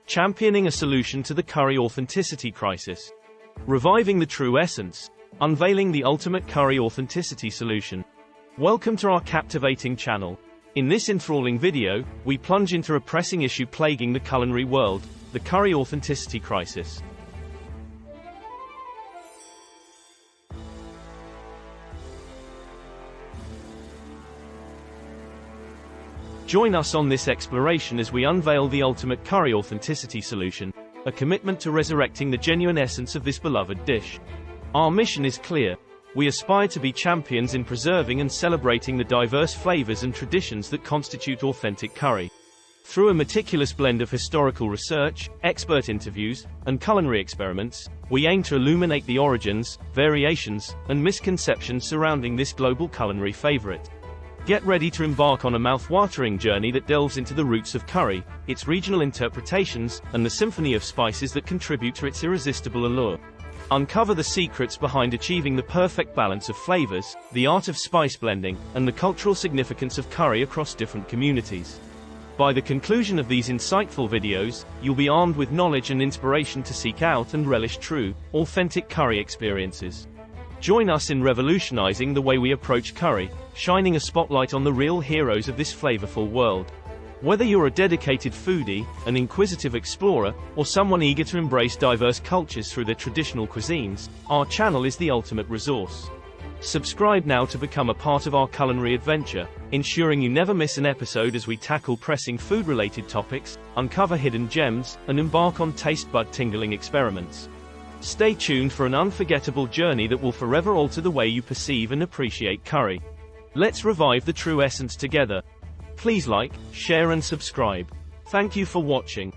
championing a solution to the curry authenticity crisis. Reviving the true essence, unveiling the ultimate curry authenticity solution. Welcome to our captivating channel. In this enthralling video, we plunge into a pressing issue plaguing the culinary world, the curry authenticity crisis. Join us on this exploration as we unveil the ultimate curry authenticity solution, a commitment to resurrecting the genuine essence of this beloved dish. Our mission is clear. We aspire to be champions in preserving and celebrating the diverse flavors and traditions that constitute authentic curry. Through a meticulous blend of historical research, expert interviews, and culinary experiments, we aim to illuminate the origins, variations, and misconceptions surrounding this global culinary favorite. Get ready to embark on a mouth-watering journey that delves into the roots of curry, its regional interpretations, and the symphony of spices that contribute to its irresistible allure. Uncover the secrets behind achieving the perfect balance of flavors, the art of spice blending, and the cultural significance of curry across different communities. By the conclusion of these insightful videos, you'll be armed with knowledge and inspiration to seek out and relish true, authentic curry experiences. Join us in revolutionizing the way we approach curry, shining a spotlight on the real heroes of this flavorful world. Whether you're a dedicated foodie, an inquisitive explorer, or someone eager to embrace diverse cultures through their traditional cuisines, our channel is the ultimate resource. Subscribe now to become a part of our culinary adventure, ensuring you never miss an episode as we tackle pressing food-related topics, uncover hidden gems, and embark on taste bud-tingling experiments. Stay tuned for an unforgettable journey that will forever alter the way you perceive and appreciate curry. Let's revive the true essence together. Please like, share and subscribe. Thank you for watching.